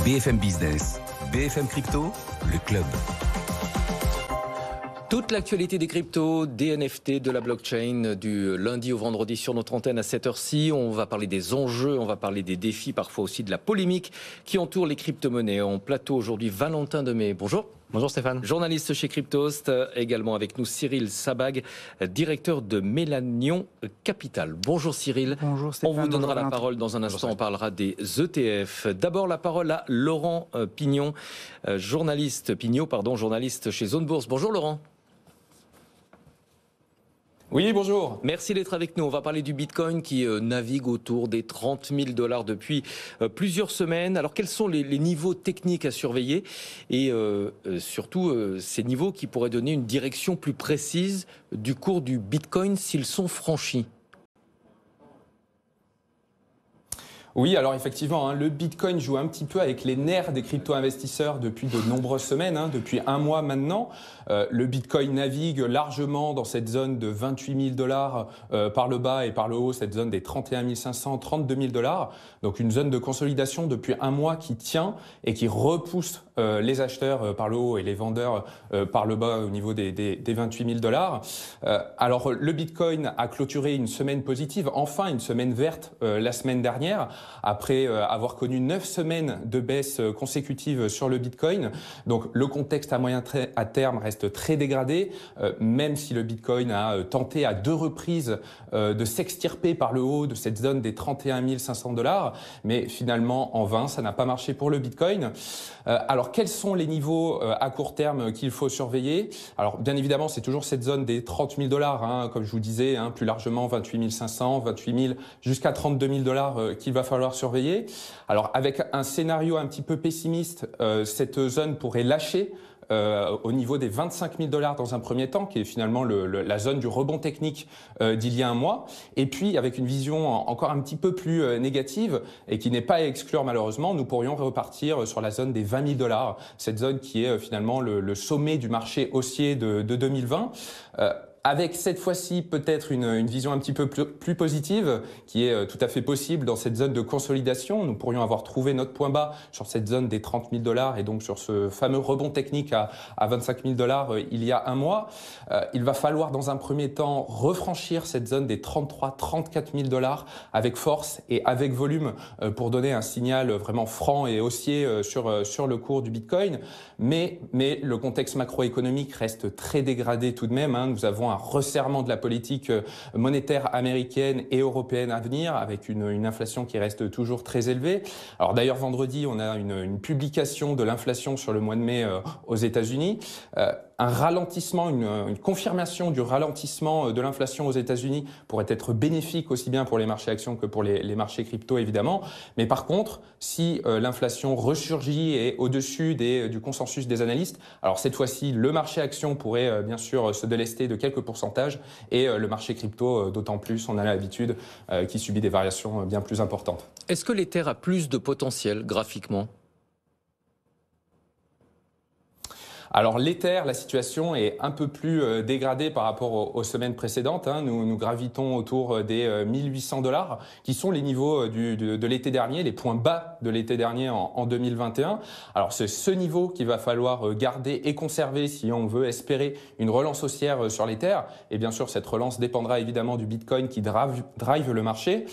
BFM Business, BFM Crypto, le club. Toute l'actualité des cryptos, des NFT, de la blockchain, du lundi au vendredi sur notre antenne à cette heure-ci. On va parler des enjeux, on va parler des défis, parfois aussi de la polémique qui entoure les crypto-monnaies. En plateau aujourd'hui, Valentin Demey. Bonjour. Bonjour Stéphane. Journaliste chez Cryptost. Également avec nous Cyril Sabag, directeur de Mélanion Capital. Bonjour Cyril. Bonjour Stéphane. On vous donnera la parole dans un instant. On parlera des ETF. D'abord la parole à Laurent Pignot, journaliste chez Zone Bourse. Bonjour Laurent. Oui, bonjour. Merci d'être avec nous. On va parler du Bitcoin qui navigue autour des 30 000 $ depuis plusieurs semaines. Alors, quels sont les niveaux techniques à surveiller et surtout ces niveaux qui pourraient donner une direction plus précise du cours du Bitcoin s'ils sont franchis? Oui, alors effectivement, le Bitcoin joue un petit peu avec les nerfs des crypto-investisseurs depuis de nombreuses semaines, depuis un mois maintenant. Le Bitcoin navigue largement dans cette zone de 28 000 $ par le bas et par le haut, cette zone des 31 500, 32 000 $. Donc une zone de consolidation depuis un mois qui tient et qui repousse les acheteurs par le haut et les vendeurs par le bas au niveau des 28 000 $. Alors le Bitcoin a clôturé une semaine positive, enfin une semaine verte la semaine dernière, après avoir connu 9 semaines de baisse consécutive sur le Bitcoin. Donc le contexte à terme reste très dégradé, même si le Bitcoin a tenté à 2 reprises de s'extirper par le haut de cette zone des 31 500 $. Mais finalement, en vain, ça n'a pas marché pour le Bitcoin. Alors, quels sont les niveaux à court terme qu'il faut surveiller? Alors, bien évidemment, c'est toujours cette zone des 30 000 $, comme je vous disais, plus largement 28 500, 28 000 jusqu'à 32 000 $ qu'il va falloir surveiller. Alors, avec un scénario un petit peu pessimiste, cette zone pourrait lâcher au niveau des 25 000 $ dans un premier temps, qui est finalement la zone du rebond technique d'il y a un mois. Et puis, avec une vision encore un petit peu plus négative et qui n'est pas à exclure malheureusement, nous pourrions repartir sur la zone des 20 000 $, cette zone qui est finalement le sommet du marché haussier de 2020. Avec cette fois-ci peut-être une vision un petit peu plus positive qui est tout à fait possible dans cette zone de consolidation. Nous pourrions avoir trouvé notre point bas sur cette zone des 30 000 $ et donc sur ce fameux rebond technique à 25 000 $ il y a un mois. Il va falloir dans un premier temps refranchir cette zone des 33 000 $, 34 000 $ avec force et avec volume pour donner un signal vraiment franc et haussier sur le cours du Bitcoin. Mais le contexte macroéconomique reste très dégradé tout de même. Nous avons un resserrement de la politique monétaire américaine et européenne à venir, avec une inflation qui reste toujours très élevée. Alors d'ailleurs, vendredi, on a une publication de l'inflation sur le mois de mai aux États-Unis. Un ralentissement, une confirmation du ralentissement de l'inflation aux États-Unis pourrait être bénéfique aussi bien pour les marchés actions que pour les marchés crypto, évidemment. Mais par contre, si l'inflation ressurgit et au-dessus du consensus des analystes, alors cette fois-ci, le marché actions pourrait bien sûr se délester de quelques pourcentages et le marché crypto, d'autant plus, on a l'habitude, qui subit des variations bien plus importantes. Est-ce que l'Ether a plus de potentiel graphiquement ? Alors l'Ether, la situation est un peu plus dégradée par rapport aux semaines précédentes. Nous gravitons autour des 1800 $, qui sont les niveaux de l'été dernier, les points bas de l'été dernier en 2021. Alors c'est ce niveau qu'il va falloir garder et conserver si on veut espérer une relance haussière sur l'Ether. Et bien sûr, cette relance dépendra évidemment du Bitcoin qui drive le marché.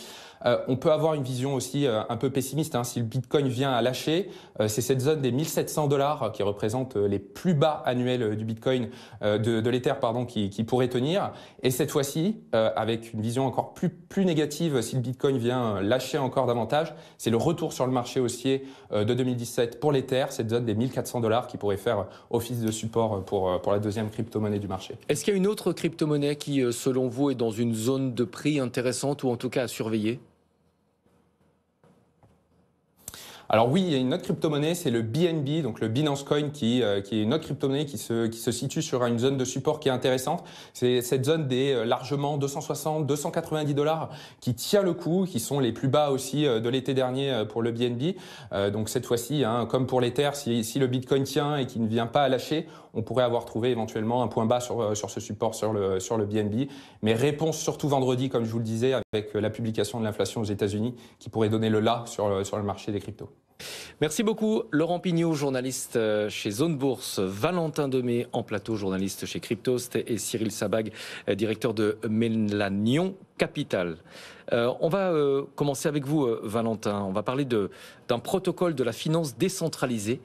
On peut avoir une vision aussi un peu pessimiste. Si le Bitcoin vient à lâcher, c'est cette zone des 1700 $ qui représente les plus bas annuels du Bitcoin, de l'Ether, qui pourrait tenir. Et cette fois-ci, avec une vision encore plus négative, si le Bitcoin vient lâcher encore davantage, c'est le retour sur le marché haussier de 2017 pour l'Ether, cette zone des 1400 $ qui pourrait faire office de support pour la deuxième crypto-monnaie du marché. Est-ce qu'il y a une autre crypto-monnaie qui, selon vous, est dans une zone de prix intéressante ou en tout cas à surveiller ? Alors oui, il y a une autre crypto-monnaie, c'est le BNB, donc le Binance Coin, qui est une autre crypto-monnaie qui se situe sur une zone de support qui est intéressante. C'est cette zone des largement 260, 290 $ qui tient le coup, qui sont les plus bas aussi de l'été dernier pour le BNB. Donc cette fois-ci, comme pour l'Ether, si le Bitcoin tient et qu'il ne vient pas à lâcher, on pourrait avoir trouvé éventuellement un point bas sur ce support sur le BNB. Mais réponse surtout vendredi, comme je vous le disais, avec la publication de l'inflation aux États-Unis qui pourrait donner le là sur le marché des cryptos. Merci beaucoup Laurent Pignot, journaliste chez Zone Bourse, Valentin Demey en plateau, journaliste chez Cryptost, et Cyril Sabag, directeur de Mélanion Capital. On va commencer avec vous Valentin, on va parler d'un protocole de la finance décentralisée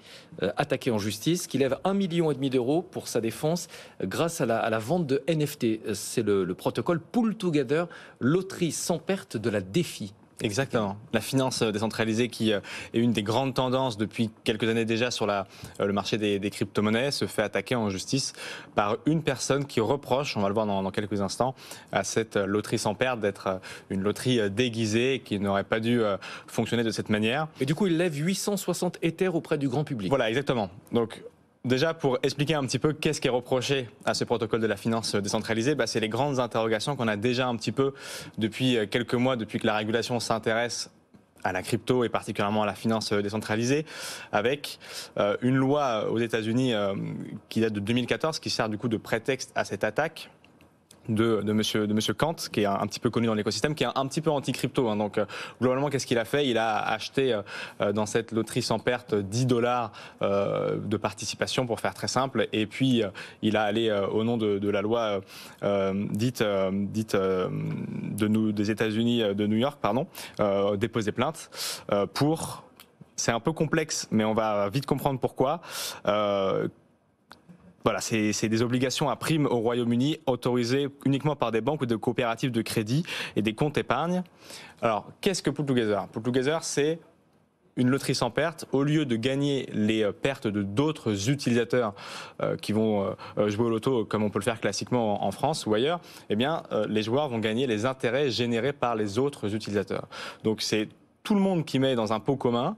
attaqué en justice qui lève 1,5 million d'euros pour sa défense grâce à la vente de NFT. C'est le protocole Pool Together, loterie sans perte de la DeFi. Exactement. La finance décentralisée qui est une des grandes tendances depuis quelques années déjà sur le marché des crypto-monnaies se fait attaquer en justice par une personne qui reproche, on va le voir dans quelques instants, à cette loterie sans perte d'être une loterie déguisée qui n'aurait pas dû fonctionner de cette manière. Et du coup, il lève 860 Ethers auprès du grand public. Voilà, exactement. Donc, déjà, pour expliquer un petit peu qu'est-ce qui est reproché à ce protocole de la finance décentralisée, c'est les grandes interrogations qu'on a déjà un petit peu depuis quelques mois, depuis que la régulation s'intéresse à la crypto et particulièrement à la finance décentralisée, avec une loi aux États-Unis qui date de 2014, qui sert du coup de prétexte à cette attaque de monsieur Kant, qui est un petit peu connu dans l'écosystème, qui est un petit peu anti-crypto. Donc, globalement, qu'est-ce qu'il a fait? Il a acheté dans cette loterie sans perte $10 de participation, pour faire très simple. Et puis, il a allé au nom de la loi dite des États-Unis, de New York, déposer plainte pour... C'est un peu complexe, mais on va vite comprendre pourquoi. Voilà, c'est des obligations à prime au Royaume-Uni autorisées uniquement par des banques ou des coopératives de crédit et des comptes épargne. Alors, qu'est-ce que Pool Together? Pool Together, c'est une loterie sans perte. Au lieu de gagner les pertes de d'autres utilisateurs qui vont jouer au loto comme on peut le faire classiquement en France ou ailleurs, eh bien, les joueurs vont gagner les intérêts générés par les autres utilisateurs. Donc, c'est tout le monde qui met dans un pot commun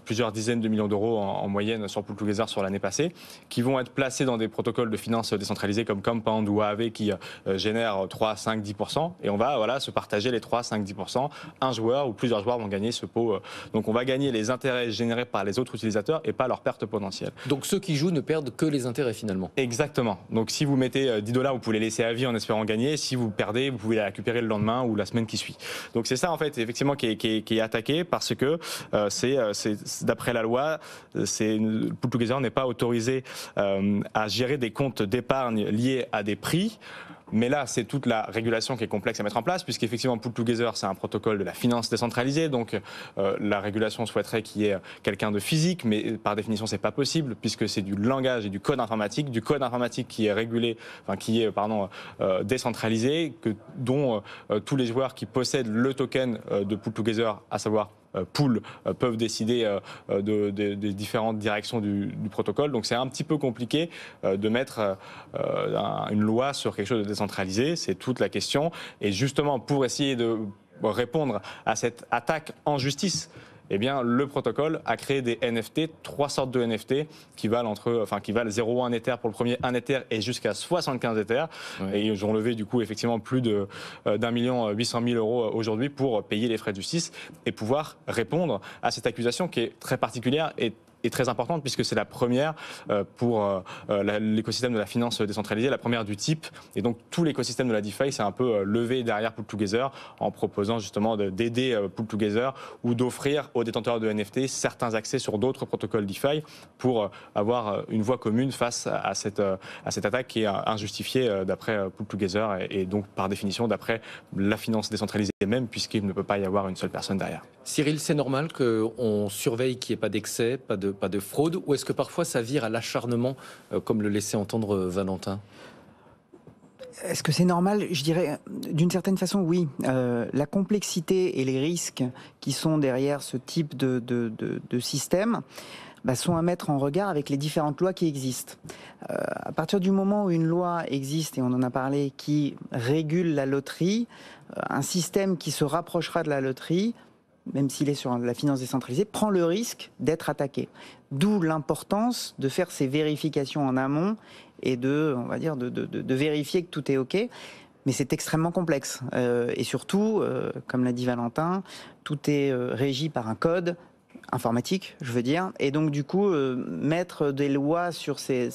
plusieurs dizaines de millions d'euros en moyenne sur Pool Together sur l'année passée, qui vont être placés dans des protocoles de finance décentralisés comme Compound ou Aave qui génèrent 3, 5, 10%. Et on va se partager les 3, 5, 10%. Un joueur ou plusieurs joueurs vont gagner ce pot. Donc on va gagner les intérêts générés par les autres utilisateurs et pas leur perte potentielle. Donc ceux qui jouent ne perdent que les intérêts finalement. Exactement. Donc si vous mettez $10, vous pouvez les laisser à vie en espérant gagner. Si vous perdez, vous pouvez les récupérer le lendemain ou la semaine qui suit. Donc c'est ça en fait effectivement qui est attaqué parce que d'après la loi, Pool Together n'est pas autorisé à gérer des comptes d'épargne liés à des prix. Mais là, c'est toute la régulation qui est complexe à mettre en place, puisqu'effectivement, Pool Together, c'est un protocole de la finance décentralisée. Donc, la régulation souhaiterait qu'il y ait quelqu'un de physique, mais par définition, c'est pas possible, puisque c'est du langage et du code informatique qui est régulé, décentralisé, dont tous les joueurs qui possèdent le token de Pool Together, à savoir Pool, peuvent décider des différentes directions du protocole. Donc c'est un petit peu compliqué de mettre une loi sur quelque chose de décentralisé, c'est toute la question. Et justement, pour essayer de répondre à cette attaque en justice, eh bien, le protocole a créé des NFT, 3 sortes de NFT qui valent 0,1 Ether pour le premier, 1 Ether et jusqu'à 75 Ethers. Ouais. Et ils ont levé du coup effectivement plus d'1 800 000 euros aujourd'hui pour payer les frais de justice et pouvoir répondre à cette accusation qui est très particulière et très importante puisque c'est la première pour l'écosystème de la finance décentralisée, la première du type. Et donc tout l'écosystème de la DeFi s'est un peu levé derrière Pool Together en proposant justement d'aider Pool Together ou d'offrir aux détenteurs de NFT certains accès sur d'autres protocoles DeFi pour avoir une voie commune face à cette attaque qui est injustifiée d'après Pool Together et donc par définition d'après la finance décentralisée même puisqu'il ne peut pas y avoir une seule personne derrière. Cyril, c'est normal qu'on surveille qu'il n'y ait pas d'excès, pas de fraude, ou est-ce que parfois ça vire à l'acharnement, comme le laissait entendre Valentin ? Est-ce que c'est normal ? Je dirais, d'une certaine façon, oui. La complexité et les risques qui sont derrière ce type de système sont à mettre en regard avec les différentes lois qui existent. À partir du moment où une loi existe, et on en a parlé, qui régule la loterie, un système qui se rapprochera de la loterie, même s'il est sur la finance décentralisée, prend le risque d'être attaqué. D'où l'importance de faire ces vérifications en amont et de vérifier que tout est OK. Mais c'est extrêmement complexe. Et surtout, comme l'a dit Valentin, tout est régi par un code informatique, je veux dire. Et donc, du coup, mettre des lois sur ces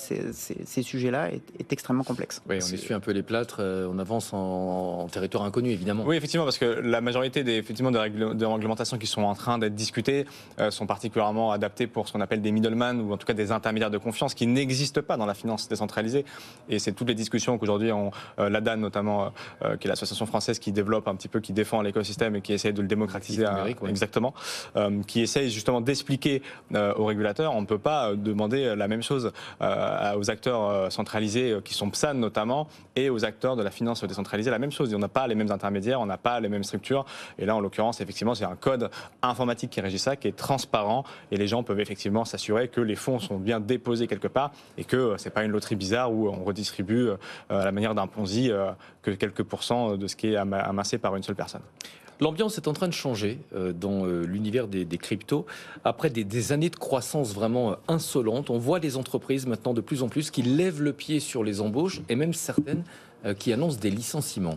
sujets-là est extrêmement complexe. Oui, on essuie un peu les plâtres, on avance en territoire inconnu, évidemment. Oui, effectivement, parce que la majorité des réglementations qui sont en train d'être discutées sont particulièrement adaptées pour ce qu'on appelle des middlemen, ou en tout cas des intermédiaires de confiance qui n'existent pas dans la finance décentralisée. Et c'est toutes les discussions qu'aujourd'hui l'ADAN, notamment, qui est l'association française qui développe un petit peu, qui défend l'écosystème et qui essaie de le démocratiser. Numérique, ouais. Exactement. Qui essaye justement d'expliquer aux régulateurs. On ne peut pas demander la même chose aux acteurs centralisés qui sont PSAN notamment et aux acteurs de la finance décentralisée la même chose. On n'a pas les mêmes intermédiaires, on n'a pas les mêmes structures. Et là, en l'occurrence, effectivement, c'est un code informatique qui régit ça, qui est transparent et les gens peuvent effectivement s'assurer que les fonds sont bien déposés quelque part et que c'est pas une loterie bizarre où on redistribue à la manière d'un Ponzi que quelques pourcents de ce qui est amassé par une seule personne. L'ambiance est en train de changer dans l'univers des cryptos. Après des années de croissance vraiment insolente, on voit les entreprises maintenant de plus en plus qui lèvent le pied sur les embauches et même certaines qui annoncent des licenciements.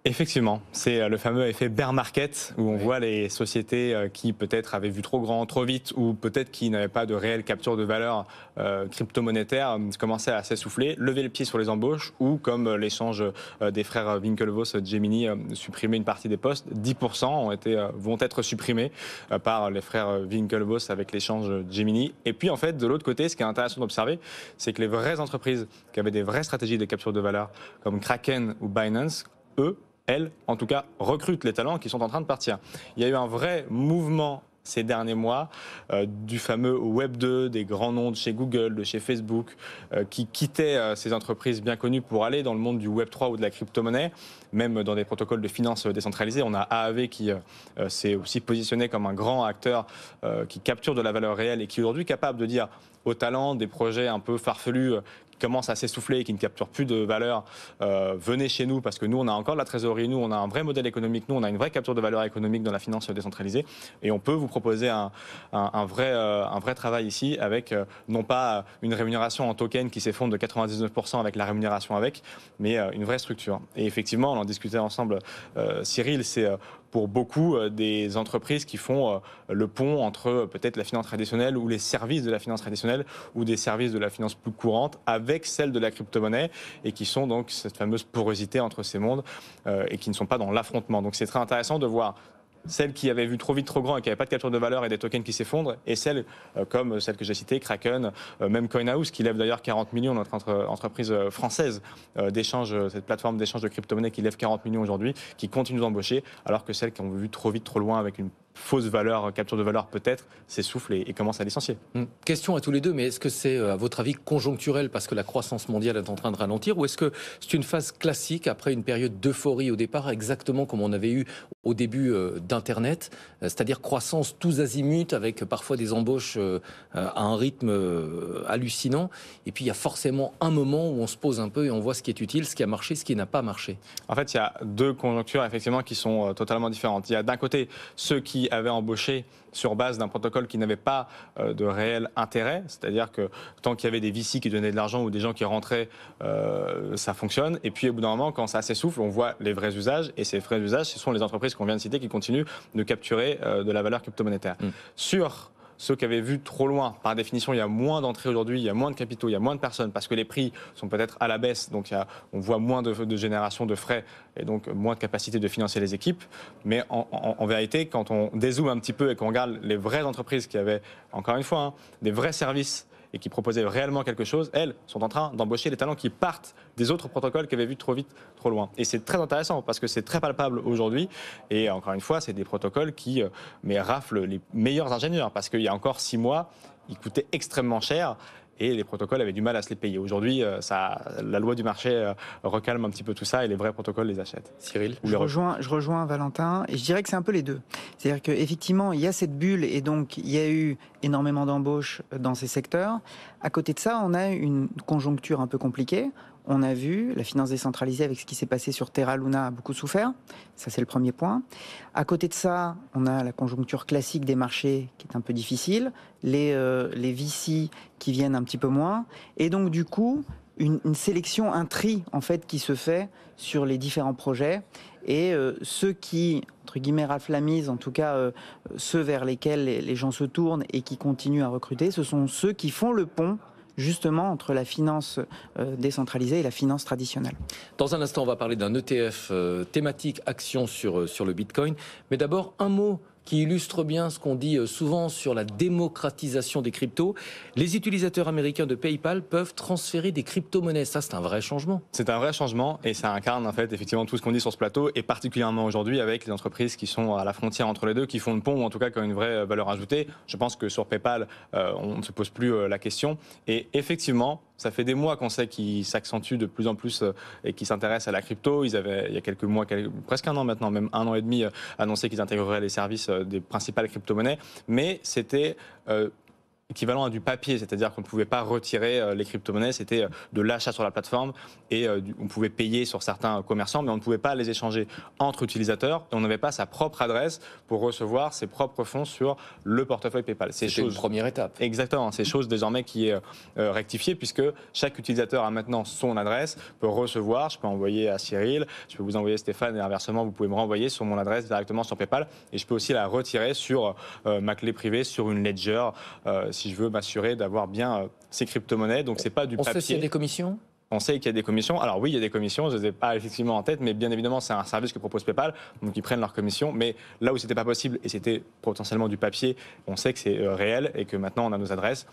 Effectivement, c'est le fameux effet bear market où on voit les sociétés qui peut-être avaient vu trop grand, trop vite ou peut-être qui n'avaient pas de réelle capture de valeur crypto-monétaire commencer à s'essouffler, lever le pied sur les embauches ou comme l'échange des frères Winklevoss Gemini supprimer une partie des postes, 10% vont être supprimés par les frères Winklevoss avec l'échange Gemini. Et puis en fait de l'autre côté, ce qui est intéressant d'observer, c'est que les vraies entreprises qui avaient des vraies stratégies de capture de valeur comme Kraken ou Binance, elles, en tout cas, recrutent les talents qui sont en train de partir. Il y a eu un vrai mouvement ces derniers mois du fameux Web 2, des grands noms de chez Google, de chez Facebook, qui quittaient ces entreprises bien connues pour aller dans le monde du Web 3 ou de la crypto-monnaie, même dans des protocoles de finance décentralisés. On a AAV qui s'est aussi positionné comme un grand acteur qui capture de la valeur réelle et qui est aujourd'hui capable de dire aux talents des projets un peu farfelus qui commencent à s'essouffler et qui ne capturent plus de valeur, venez chez nous parce que nous on a encore de la trésorerie, nous on a un vrai modèle économique, nous on a une vraie capture de valeur économique dans la finance décentralisée et on peut vous proposer un vrai travail ici avec non pas une rémunération en token qui s'effondre de 99% avec la rémunération mais une vraie structure. Et effectivement, on en discutait ensemble, Cyril, c'est pour beaucoup des entreprises qui font le pont entre peut-être la finance traditionnelle ou les services de la finance traditionnelle ou des services de la finance plus courante avec celle de la crypto-monnaie et qui sont donc cette fameuse porosité entre ces mondes et qui ne sont pas dans l'affrontement. Donc c'est très intéressant de voir celles qui avaient vu trop vite, trop grand et qui n'avaient pas de capture de valeur et des tokens qui s'effondrent, et celles comme celle que j'ai citée, Kraken, même CoinHouse, qui lève d'ailleurs 40 millions, notre entreprise française d'échange, cette plateforme d'échange de crypto-monnaie qui lève 40 millions aujourd'hui, qui continue d'embaucher, alors que celles qui ont vu trop vite, trop loin avec une fausse valeur, capture de valeur peut-être, s'essouffle et commence à licencier. Question à tous les deux, mais est-ce que c'est à votre avis conjoncturel parce que la croissance mondiale est en train de ralentir ou est-ce que c'est une phase classique après une période d'euphorie au départ, exactement comme on avait eu au début d'Internet, c'est-à-dire croissance tous azimuts avec parfois des embauches à un rythme hallucinant et puis il y a forcément un moment où on se pose un peu et on voit ce qui est utile, ce qui a marché, ce qui n'a pas marché. En fait, il y a deux conjonctures effectivement qui sont totalement différentes. Il y a d'un côté ceux qui avaient embauché sur base d'un protocole qui n'avait pas de réel intérêt, c'est-à-dire que tant qu'il y avait des VC qui donnaient de l'argent ou des gens qui rentraient, ça fonctionne. Et puis au bout d'un moment, quand ça s'essouffle, on voit les vrais usages. Et ces vrais usages, ce sont les entreprises qu'on vient de citer qui continuent de capturer de la valeur crypto-monétaire. Sur ceux qui avaient vu trop loin, par définition, il y a moins d'entrées aujourd'hui, il y a moins de capitaux, il y a moins de personnes parce que les prix sont peut-être à la baisse, donc on voit moins de génération de frais et donc moins de capacité de financer les équipes. Mais en vérité, quand on dézoome un petit peu et qu'on regarde les vraies entreprises qui avaient, encore une fois, des vrais services et qui proposaient réellement quelque chose, elles sont en train d'embaucher les talents qui partent des autres protocoles qui avaient vu trop vite, trop loin. Et c'est très intéressant parce que c'est très palpable aujourd'hui. Et encore une fois, c'est des protocoles qui raflent les meilleurs ingénieurs parce qu'il y a encore 6 mois, ils coûtaient extrêmement cher. Et les protocoles avaient du mal à se les payer. Aujourd'hui, la loi du marché recalme un petit peu tout ça et les vrais protocoles les achètent. Cyril ? Je rejoins Valentin et je dirais que c'est un peu les deux. C'est-à-dire qu'effectivement, il y a cette bulle et donc il y a eu énormément d'embauches dans ces secteurs. À côté de ça, on a une conjoncture un peu compliquée. On a vu la finance décentralisée avec ce qui s'est passé sur Terra Luna a beaucoup souffert. Ça, c'est le premier point. À côté de ça, on a la conjoncture classique des marchés qui est un peu difficile. Les VC qui viennent un petit peu moins. Et donc, du coup, une sélection, un tri en fait qui se fait sur les différents projets. Et ceux qui, entre guillemets, raflent la mise, en tout cas ceux vers lesquels les gens se tournent et qui continuent à recruter, ce sont ceux qui font le pont justement entre la finance décentralisée et la finance traditionnelle. Dans un instant, on va parler d'un ETF thématique action sur le Bitcoin. Mais d'abord, un mot qui illustre bien ce qu'on dit souvent sur la démocratisation des cryptos. Les utilisateurs américains de PayPal peuvent transférer des crypto-monnaies. Ça, c'est un vrai changement. C'est un vrai changement et ça incarne en fait effectivement tout ce qu'on dit sur ce plateau et particulièrement aujourd'hui avec les entreprises qui sont à la frontière entre les deux, qui font le pont ou en tout cas qui ont une vraie valeur ajoutée. Je pense que sur PayPal, on ne se pose plus la question et effectivement, ça fait des mois qu'on sait qu'ils s'accentuent de plus en plus et qu'ils s'intéressent à la crypto. Ils avaient, il y a quelques mois, presque un an maintenant, même 1 an et demi, annoncé qu'ils intégreraient les services des principales crypto-monnaies. Mais c'était équivalent à du papier, c'est-à-dire qu'on ne pouvait pas retirer les crypto-monnaies, c'était de l'achat sur la plateforme et on pouvait payer sur certains commerçants, mais on ne pouvait pas les échanger entre utilisateurs et on n'avait pas sa propre adresse pour recevoir ses propres fonds sur le portefeuille PayPal. C'est une première étape. Exactement, c'est chose désormais qui est rectifiée puisque chaque utilisateur a maintenant son adresse, peut recevoir, je peux envoyer à Cyril, je peux vous envoyer Stéphane et inversement vous pouvez me renvoyer sur mon adresse directement sur PayPal et je peux aussi la retirer sur ma clé privée, sur une ledger, si je veux m'assurer d'avoir bien ces crypto-monnaies. Donc, c'est pas du papier. On sait s'il y a des commissions ? On sait qu'il y a des commissions. Alors oui, il y a des commissions, je ne les ai pas effectivement en tête, mais bien évidemment, c'est un service que propose PayPal, donc ils prennent leurs commissions. Mais là où ce n'était pas possible, et c'était potentiellement du papier, on sait que c'est réel et que maintenant on a nos adresses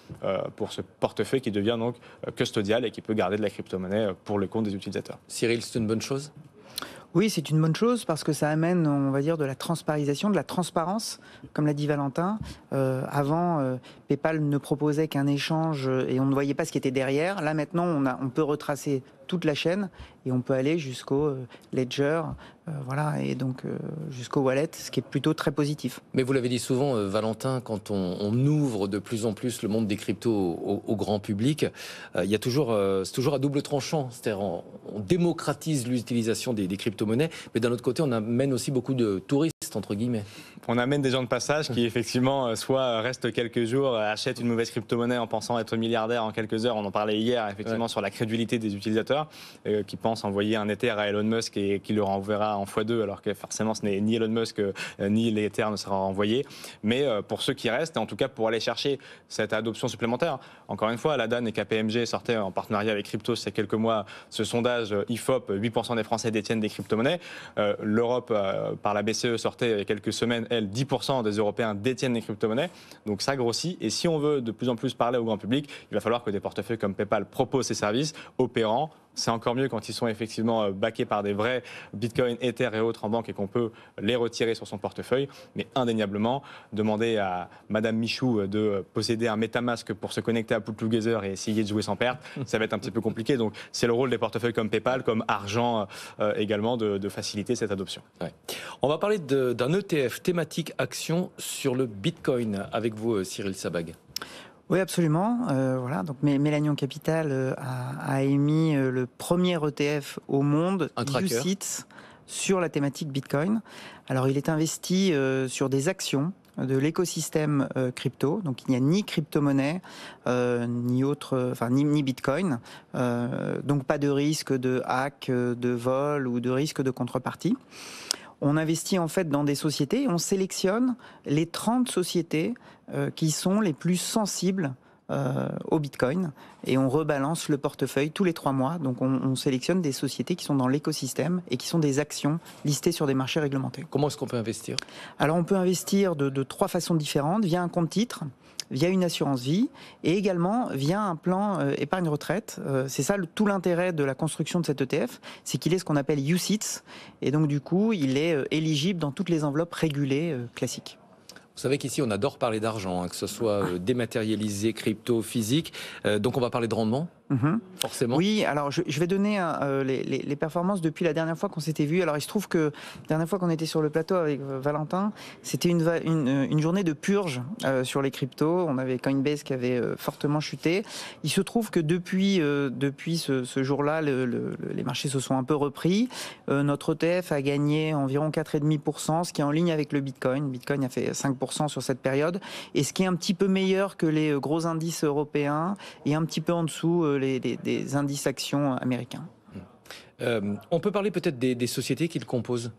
pour ce portefeuille qui devient donc custodial et qui peut garder de la crypto-monnaie pour le compte des utilisateurs. Cyril, c'est une bonne chose ? Oui, c'est une bonne chose parce que ça amène, on va dire, de la transparisation, de la transparence, comme l'a dit Valentin. Avant, PayPal ne proposait qu'un échange et on ne voyait pas ce qui était derrière. Là, maintenant, on peut retracer toute la chaîne et on peut aller jusqu'au ledger, voilà, et donc jusqu'au wallet, ce qui est plutôt très positif. Mais vous l'avez dit souvent, Valentin, quand on ouvre de plus en plus le monde des cryptos au grand public, il y a toujours, c'est toujours à double tranchant. C'est-à-dire, on démocratise l'utilisation des crypto-monnaies, mais d'un autre côté, on amène aussi beaucoup de touristes, entre guillemets. On amène des gens de passage qui, effectivement, soit restent quelques jours, achètent une mauvaise crypto-monnaie en pensant être milliardaire en quelques heures. On en parlait hier, effectivement, sur la crédulité des utilisateurs qui pensent envoyer un Ether à Elon Musk et qui le renverra en x2, alors que forcément, ce n'est ni Elon Musk ni l'Ether ne sera renvoyé. Mais pour ceux qui restent, et en tout cas pour aller chercher cette adoption supplémentaire, encore une fois, Ladan et KPMG sortaient en partenariat avec Cryptos il y a quelques mois ce sondage IFOP, 8% des Français détiennent des crypto-monnaies. L'Europe, par la BCE, sortait il y a quelques semaines, elle, 10% des Européens détiennent des crypto-monnaies. Donc ça grossit. Et si on veut de plus en plus parler au grand public, il va falloir que des portefeuilles comme PayPal proposent ces services opérants. C'est encore mieux quand ils sont effectivement backés par des vrais Bitcoin, Ether et autres en banque et qu'on peut les retirer sur son portefeuille. Mais indéniablement, demander à Madame Michou de posséder un MetaMask pour se connecter à Pool Together et essayer de jouer sans perte, ça va être un petit peu compliqué. Donc c'est le rôle des portefeuilles comme PayPal, comme Argent également, de faciliter cette adoption. Ouais. On va parler d'un ETF thématique action sur le Bitcoin avec vous, Cyril Sabag. Oui, absolument. Voilà. Donc, Mélanion Capital a émis le premier ETF au monde, UCITS, sur la thématique Bitcoin. Alors, il est investi sur des actions de l'écosystème crypto. Donc, il n'y a ni crypto-monnaie, ni autre, enfin ni Bitcoin. Donc, pas de risque de hack, de vol ou de risque de contrepartie. On investit en fait dans des sociétés, on sélectionne les 30 sociétés qui sont les plus sensibles au Bitcoin et on rebalance le portefeuille tous les 3 mois. Donc on sélectionne des sociétés qui sont dans l'écosystème et qui sont des actions listées sur des marchés réglementés. Comment est-ce qu'on peut investir ? Alors on peut investir de 3 façons différentes, via un compte titre, via une assurance vie et également via un plan épargne retraite. C'est ça tout l'intérêt de la construction de cet ETF, c'est qu'il est ce qu'on appelle UCITS et donc du coup il est éligible dans toutes les enveloppes régulées classiques. Vous savez qu'ici on adore parler d'argent, que ce soit dématérialisé, crypto, physique, donc on va parler de rendement. Forcément. Oui, alors je vais donner les performances depuis la dernière fois qu'on s'était vu. Alors il se trouve que la dernière fois qu'on était sur le plateau avec Valentin, c'était une journée de purge sur les cryptos. On avait Coinbase qui avait fortement chuté. Il se trouve que depuis ce jour-là, les marchés se sont un peu repris. Notre ETF a gagné environ 4,5%, ce qui est en ligne avec le Bitcoin. Bitcoin a fait 5% sur cette période. Et ce qui est un petit peu meilleur que les gros indices européens et un petit peu en dessous des indices actions américains. On peut parler peut-être des sociétés qui le composent.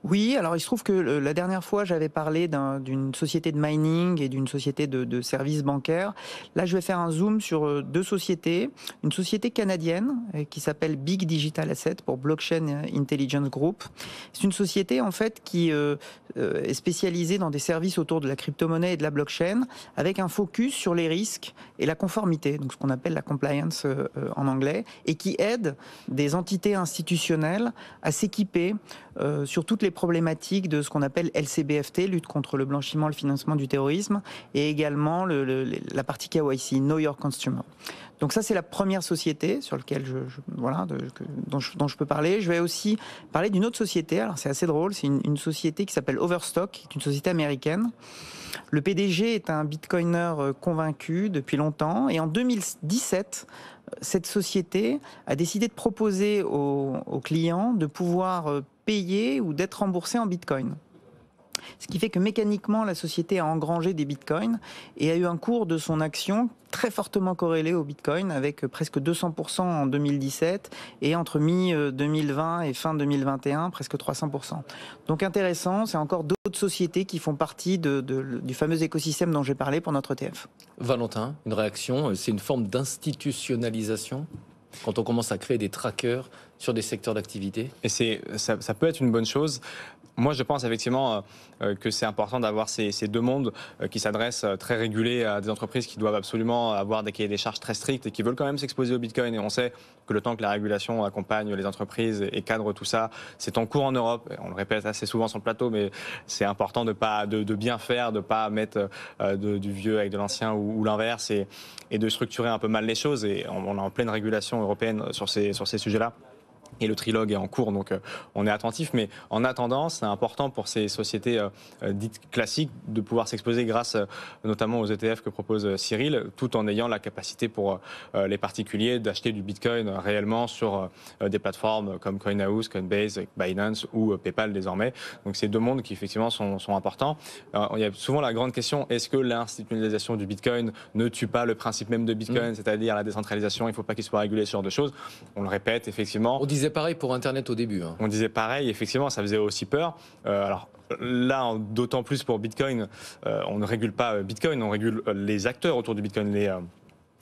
Oui, alors il se trouve que la dernière fois j'avais parlé d'une société de mining et d'une société de services bancaires. Là je vais faire un zoom sur deux sociétés. Une société canadienne qui s'appelle Big Digital Asset pour Blockchain Intelligence Group. C'est une société en fait qui est spécialisée dans des services autour de la crypto-monnaie et de la blockchain avec un focus sur les risques et la conformité, donc ce qu'on appelle la compliance en anglais, et qui aide des entités institutionnelles à s'équiper sur toutes les problématiques de ce qu'on appelle LCBFT, lutte contre le blanchiment, le financement du terrorisme, et également la partie KYC, Know Your Consumer. Donc ça, c'est la première société sur laquelle dont je peux parler. Je vais aussi parler d'une autre société. Alors c'est assez drôle, c'est une société qui s'appelle Overstock, qui est une société américaine. Le PDG est un bitcoiner convaincu depuis longtemps, et en 2017, cette société a décidé de proposer aux clients de pouvoir payer ou d'être remboursé en bitcoin. Ce qui fait que mécaniquement, la société a engrangé des bitcoins et a eu un cours de son action très fortement corrélé au bitcoin, avec presque 200% en 2017 et entre mi-2020 et fin 2021, presque 300%. Donc intéressant, c'est encore d'autres sociétés qui font partie du fameux écosystème dont j'ai parlé pour notre ETF. Valentin, une réaction, c'est une forme d'institutionnalisation quand on commence à créer des trackers sur des secteurs d'activité? Et ça peut être une bonne chose. Moi, je pense effectivement que c'est important d'avoir ces deux mondes qui s'adressent très régulés à des entreprises qui doivent absolument avoir des cahiers des charges très stricts et qui veulent quand même s'exposer au Bitcoin. Et on sait que le temps que la régulation accompagne les entreprises et cadre tout ça, c'est en cours en Europe. On le répète assez souvent sur le plateau, mais c'est important de bien faire, de ne pas mettre du vieux avec de l'ancien ou l'inverse et de structurer un peu mal les choses. Et on est en pleine régulation européenne sur ces sujets-là. Et le trilogue est en cours, donc on est attentif. Mais en attendant, c'est important pour ces sociétés dites classiques de pouvoir s'exposer grâce notamment aux ETF que propose Cyril, tout en ayant la capacité pour les particuliers d'acheter du Bitcoin réellement sur des plateformes comme CoinHouse, Coinbase, Binance ou PayPal désormais. Donc c'est deux mondes qui effectivement sont importants. Il y a souvent la grande question, est-ce que l'institutionnalisation du Bitcoin ne tue pas le principe même de Bitcoin, c'est-à-dire la décentralisation, il ne faut pas qu'il soit régulé, ce genre de choses. On le répète, effectivement. On disait pareil pour Internet au début. On disait pareil, effectivement, ça faisait aussi peur. Alors là, d'autant plus pour Bitcoin, on ne régule pas Bitcoin, on régule les acteurs autour du Bitcoin,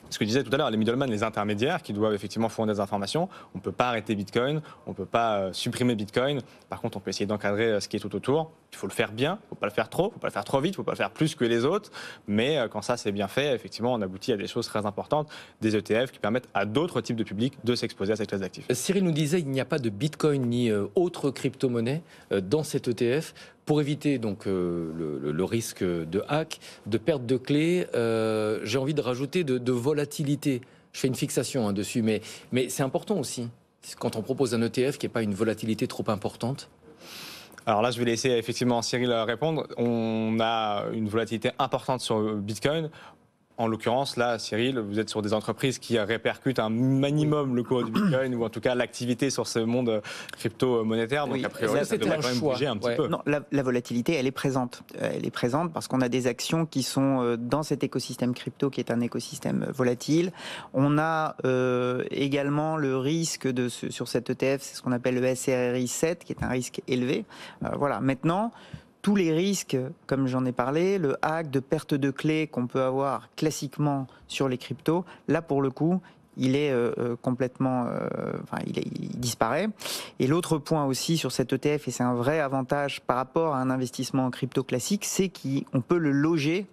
ce que je disais tout à l'heure, les middlemen, les intermédiaires qui doivent effectivement fournir des informations. On ne peut pas arrêter Bitcoin, on ne peut pas supprimer Bitcoin. Par contre, on peut essayer d'encadrer ce qui est tout autour. Il faut le faire bien, il ne faut pas le faire trop, il ne faut pas le faire trop vite, il ne faut pas le faire plus que les autres. Mais quand ça c'est bien fait, effectivement, on aboutit à des choses très importantes, des ETF qui permettent à d'autres types de publics de s'exposer à cette classe d'actifs. Cyril nous disait qu'il n'y a pas de Bitcoin ni autre crypto-monnaie dans cet ETF. Pour éviter donc le risque de hack, de perte de clés, j'ai envie de rajouter de volatilité. Je fais une fixation dessus, mais c'est important aussi quand on propose un ETF qui n'est pas une volatilité trop importante. Alors là, je vais laisser effectivement Cyril répondre. On a une volatilité importante sur Bitcoin. En l'occurrence, là, Cyril, vous êtes sur des entreprises qui répercutent un minimum le cours du Bitcoin ou en tout cas l'activité sur ce monde crypto-monétaire. Donc, oui, a priori, ça devrait quand même bouger un petit peu. Non, la volatilité, elle est présente. Elle est présente parce qu'on a des actions qui sont dans cet écosystème crypto qui est un écosystème volatile. On a également le risque sur cet ETF, c'est ce qu'on appelle le SRRI 7, qui est un risque élevé. Voilà. Maintenant, tous les risques, comme j'en ai parlé, le hack de perte de clés qu'on peut avoir classiquement sur les cryptos, là pour le coup, il est complètement, il disparaît. Et l'autre point aussi sur cet ETF, et c'est un vrai avantage par rapport à un investissement en crypto classique, c'est qu'on peut le loger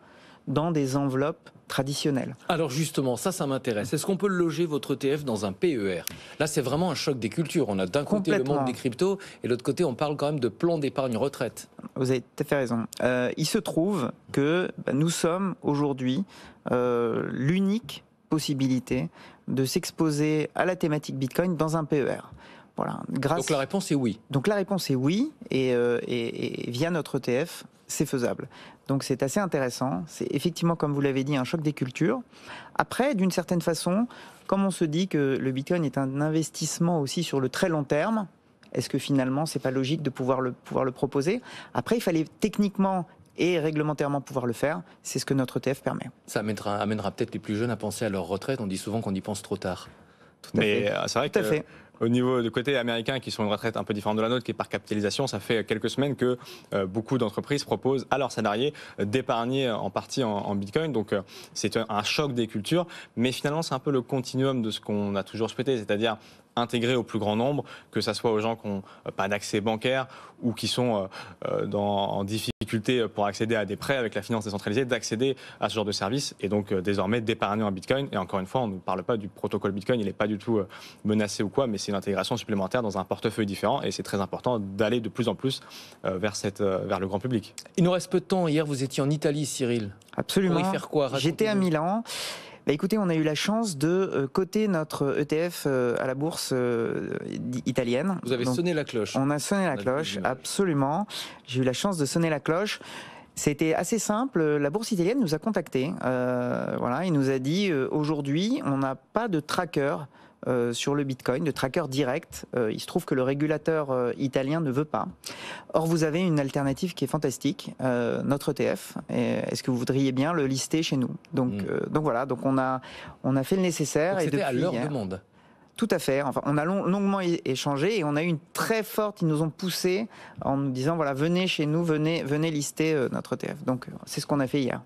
dans des enveloppes traditionnelles. Alors justement, ça m'intéresse. Est-ce qu'on peut loger votre ETF dans un PER? Là, c'est vraiment un choc des cultures. On a d'un côté le monde des cryptos et de l'autre côté, on parle quand même de plan d'épargne retraite. Vous avez tout à fait raison. Il se trouve que nous sommes aujourd'hui l'unique possibilité de s'exposer à la thématique Bitcoin dans un PER. Voilà. Donc la réponse est oui. Donc la réponse est oui, et via notre ETF, c'est faisable. Donc c'est assez intéressant. C'est effectivement, comme vous l'avez dit, un choc des cultures. Après, d'une certaine façon, comme on se dit que le Bitcoin est un investissement aussi sur le très long terme, est-ce que finalement, c'est pas logique de pouvoir le proposer? Après, il fallait techniquement et réglementairement pouvoir le faire. C'est ce que notre ETF permet. Ça amènera peut-être les plus jeunes à penser à leur retraite. On dit souvent qu'on y pense trop tard. Mais c'est vrai Tout à fait. Au niveau du côté américain, qui sont une retraite un peu différente de la nôtre, qui est par capitalisation, ça fait quelques semaines que beaucoup d'entreprises proposent à leurs salariés d'épargner en partie en Bitcoin. Donc c'est un choc des cultures, mais finalement c'est un peu le continuum de ce qu'on a toujours souhaité, c'est-à-dire intégrer au plus grand nombre, que ce soit aux gens qui n'ont pas d'accès bancaire ou qui sont en difficulté pour accéder à des prêts avec la finance décentralisée, d'accéder à ce genre de service et donc désormais d'épargner en Bitcoin. Et encore une fois, on ne parle pas du protocole Bitcoin, il n'est pas du tout menacé ou quoi, mais c'est une intégration supplémentaire dans un portefeuille différent et c'est très important d'aller de plus en plus vers le grand public. Il nous reste peu de temps. Hier, vous étiez en Italie, Cyril. Absolument. Pour y faire quoi? J'étais à Milan. Écoutez, on a eu la chance de coter notre ETF à la bourse italienne. Vous avez sonné la cloche. On a sonné la cloche, absolument. J'ai eu la chance de sonner la cloche. C'était assez simple. La bourse italienne nous a contactés. Voilà, il nous a dit aujourd'hui, on n'a pas de tracker sur le Bitcoin, de tracker direct. Il se trouve que le régulateur italien ne veut pas. Or, vous avez une alternative qui est fantastique, notre ETF. Est-ce que vous voudriez bien le lister chez nous? Donc voilà, donc on a fait le nécessaire. Donc c'était à leur hier, demande. Tout à fait. Enfin, on a longuement échangé et on a eu une très forte. Ils nous ont poussé en nous disant voilà, venez chez nous, venez lister notre ETF. Donc c'est ce qu'on a fait hier.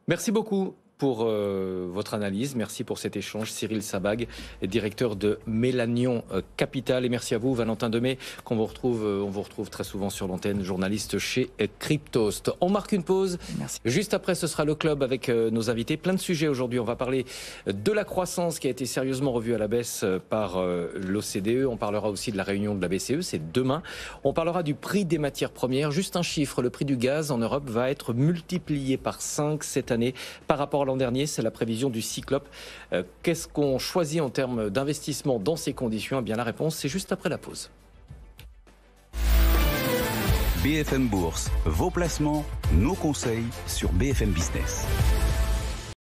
Merci beaucoup pour votre analyse. Merci pour cet échange. Cyril Sabag, directeur de Mélanion Capital. Et merci à vous, Valentin Demey, on vous retrouve très souvent sur l'antenne, journaliste chez Cryptost. On marque une pause. Merci. Juste après, ce sera le club avec nos invités. Plein de sujets aujourd'hui. On va parler de la croissance qui a été sérieusement revue à la baisse par l'OCDE. On parlera aussi de la réunion de la BCE. C'est demain. On parlera du prix des matières premières. Juste un chiffre. Le prix du gaz en Europe va être multiplié par 5 cette année par rapport à l'an dernier, c'est la prévision du Cyclope. Qu'est-ce qu'on choisit en termes d'investissement dans ces conditions? Eh bien, la réponse, c'est juste après la pause. BFM Bourse, vos placements, nos conseils sur BFM Business.